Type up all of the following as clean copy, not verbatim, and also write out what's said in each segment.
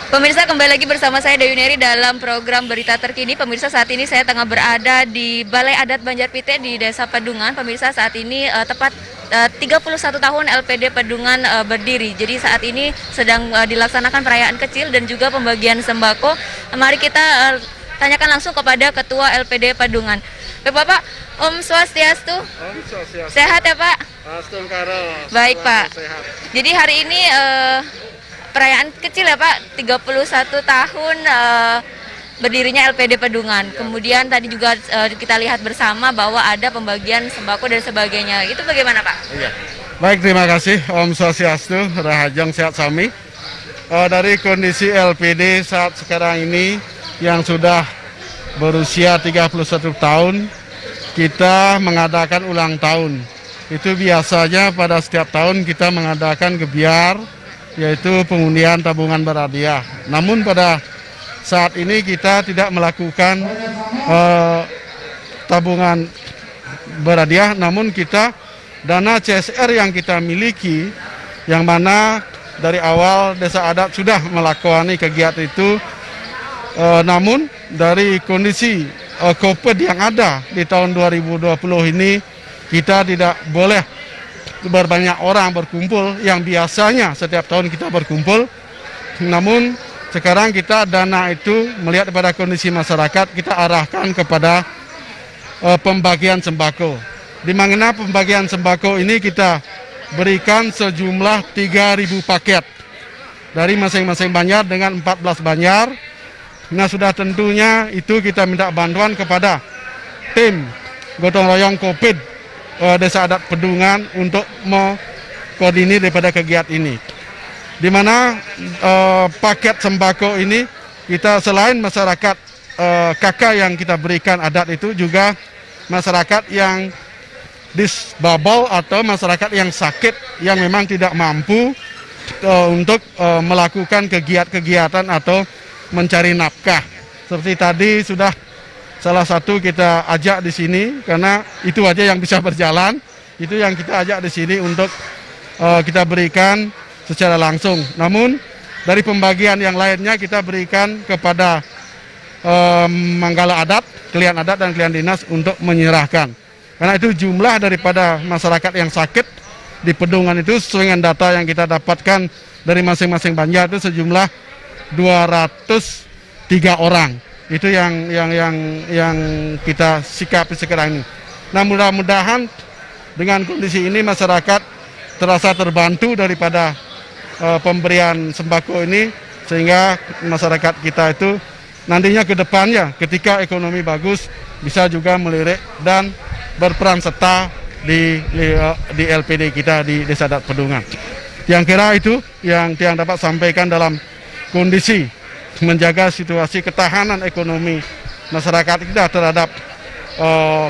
Pemirsa, kembali lagi bersama saya Dayuneri dalam program Berita Terkini. Pemirsa, saat ini saya tengah berada di Balai Adat Banjarpite di Desa Pedungan. Pemirsa, saat ini tepat 31 tahun LPD Pedungan berdiri. Jadi saat ini sedang dilaksanakan perayaan kecil dan juga pembagian sembako. Mari kita tanyakan langsung kepada Ketua LPD Pedungan. Bapak, Om Swastiastu. Om Swastiastu. Sehat ya Pak? Astungkaro. Baik Pak. Sehat. Jadi hari ini perayaan kecil ya Pak, 31 tahun berdirinya LPD Pedungan. Kemudian tadi juga kita lihat bersama bahwa ada pembagian sembako dan sebagainya. Itu bagaimana Pak? Iya. Baik, terima kasih Om Swastiastu, Rahajang Sehat Sami. Dari kondisi LPD saat sekarang ini yang sudah berusia 31 tahun, kita mengadakan ulang tahun. Itu biasanya pada setiap tahun kita mengadakan gebiar, yaitu pengundian tabungan berhadiah. Namun pada saat ini kita tidak melakukan tabungan berhadiah, namun kita dana CSR yang kita miliki, yang mana dari awal Desa Adat sudah melakoni kegiatan itu, namun dari kondisi COVID yang ada di tahun 2020 ini, kita tidak boleh berbanyak orang berkumpul yang biasanya setiap tahun kita berkumpul. Namun sekarang kita dana itu melihat pada kondisi masyarakat, kita arahkan kepada pembagian sembako. Di mana pembagian sembako ini kita berikan sejumlah 3.000 paket dari masing-masing banjar dengan 14 banjar. Nah, sudah tentunya itu kita minta bantuan kepada tim gotong royong COVID Desa Adat Pedungan untuk mengkoordinir daripada kegiatan ini. Di mana paket sembako ini kita selain masyarakat kakak yang kita berikan adat itu juga masyarakat yang disbabel atau masyarakat yang sakit yang memang tidak mampu untuk melakukan kegiatan atau mencari nafkah. Seperti tadi sudah salah satu kita ajak di sini karena itu aja yang bisa berjalan. Itu yang kita ajak di sini untuk kita berikan secara langsung. Namun dari pembagian yang lainnya kita berikan kepada Manggala Adat, Klien Adat dan Klien Dinas untuk menyerahkan. Karena itu jumlah daripada masyarakat yang sakit di Pedungan itu sesuai dengan data yang kita dapatkan dari masing-masing banjar itu sejumlah 203 orang. Itu yang kita sikapi sekarang ini. Nah, mudah-mudahan dengan kondisi ini masyarakat terasa terbantu daripada pemberian sembako ini, sehingga masyarakat kita itu nantinya ke depannya ketika ekonomi bagus bisa juga melirik dan berperan serta di LPD kita di Desa Adat Pedungan. Yang kira itu yang dapat sampaikan dalam kondisi menjaga situasi ketahanan ekonomi masyarakat kita terhadap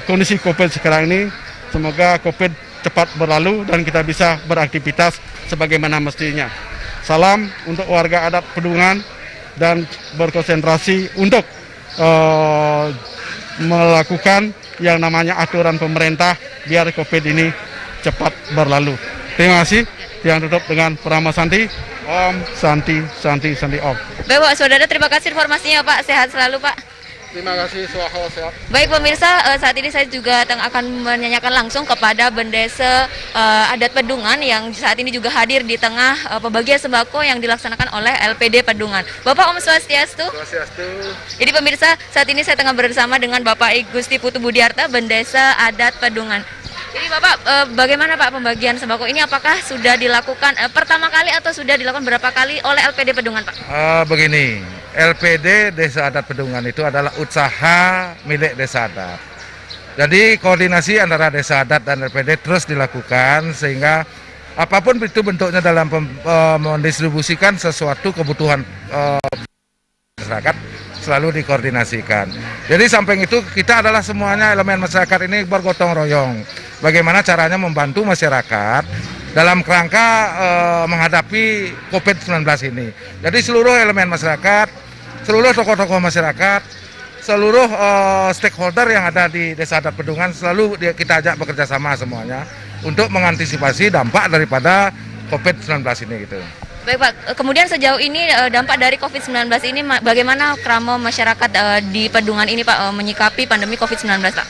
kondisi COVID sekarang ini. Semoga COVID cepat berlalu dan kita bisa beraktivitas sebagaimana mestinya. Salam untuk warga adat Pedungan dan berkonsentrasi untuk melakukan yang namanya aturan pemerintah biar COVID ini cepat berlalu. Terima kasih. Yang tutup dengan Prama Santi. Om Santi Santi Santi Om. Baik Pak, Saudara, terima kasih informasinya Pak. Sehat selalu Pak. Terima kasih, Swaho sehat. Baik pemirsa, saat ini saya juga akan menanyakan langsung kepada Bendesa Adat Pedungan yang saat ini juga hadir di tengah pembagian sembako yang dilaksanakan oleh LPD Pedungan. Bapak Om Swastiastu. Swastiastu. Jadi pemirsa, saat ini saya tengah bersama dengan Bapak Igusti Putu Budiarta, Bendesa Adat Pedungan. Jadi Bapak, bagaimana Pak pembagian sembako ini? Apakah sudah dilakukan pertama kali atau sudah dilakukan berapa kali oleh LPD Pedungan Pak? Begini, LPD Desa Adat Pedungan itu adalah usaha milik Desa Adat. Jadi koordinasi antara Desa Adat dan LPD terus dilakukan sehingga apapun itu bentuknya dalam mendistribusikan sesuatu kebutuhan masyarakat selalu dikoordinasikan. Jadi samping itu kita adalah semuanya elemen masyarakat ini bergotong royong. Bagaimana caranya membantu masyarakat dalam kerangka menghadapi COVID-19 ini. Jadi seluruh elemen masyarakat, seluruh tokoh-tokoh masyarakat, seluruh stakeholder yang ada di Desa Adat Pedungan selalu kita ajak bekerja sama semuanya untuk mengantisipasi dampak daripada COVID-19 ini gitu. Baik Pak, kemudian sejauh ini dampak dari COVID-19 ini bagaimana kramo masyarakat di Pedungan ini Pak menyikapi pandemi COVID-19 Pak?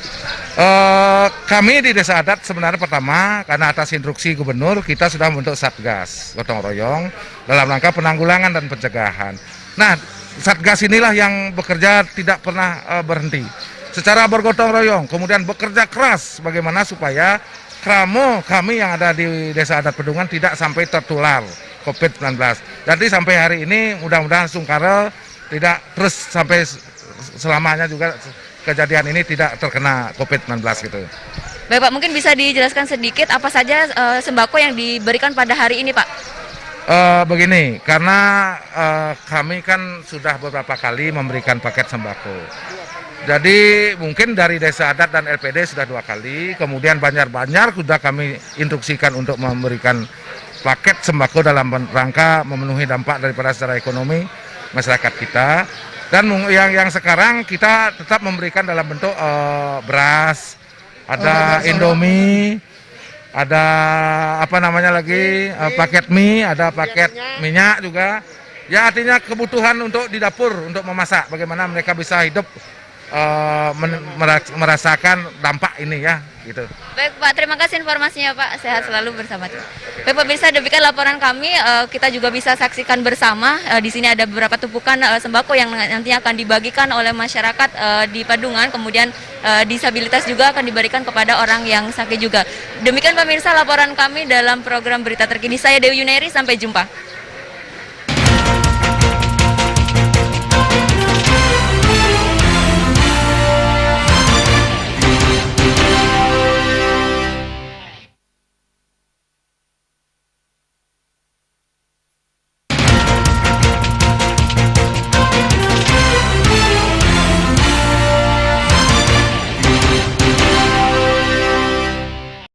Kami di Desa Adat sebenarnya pertama karena atas instruksi gubernur kita sudah membentuk satgas gotong royong dalam rangka penanggulangan dan pencegahan. Nah, satgas inilah yang bekerja tidak pernah berhenti. Secara bergotong royong, kemudian bekerja keras bagaimana supaya kramo kami yang ada di Desa Adat Pedungan tidak sampai tertular COVID-19. Jadi sampai hari ini mudah-mudahan Sungkarel tidak terus sampai selamanya juga kejadian ini tidak terkena COVID-19 gitu. Baik Pak, mungkin bisa dijelaskan sedikit apa saja sembako yang diberikan pada hari ini Pak? Begini, karena kami kan sudah beberapa kali memberikan paket sembako. Jadi mungkin dari Desa Adat dan LPD sudah 2 kali, kemudian Banjar-Banjar sudah kami instruksikan untuk memberikan paket sembako dalam rangka memenuhi dampak daripada secara ekonomi masyarakat kita. Dan yang sekarang kita tetap memberikan dalam bentuk beras, ada Indomie, ada apa namanya lagi paket mie, ada paket minyak juga. Ya artinya kebutuhan untuk di dapur untuk memasak, bagaimana mereka bisa hidup merasakan dampak ini ya gitu. Baik Pak, terima kasih informasinya Pak. Sehat selalu bersama Tuhan. Baik pemirsa, demikian laporan kami. Kita juga bisa saksikan bersama. Di sini ada beberapa tumpukan sembako yang nantinya akan dibagikan oleh masyarakat di Pedungan. Kemudian disabilitas juga akan diberikan kepada orang yang sakit juga. Demikian pemirsa laporan kami dalam program Berita Terkini. Saya Dewi Yuneri, sampai jumpa.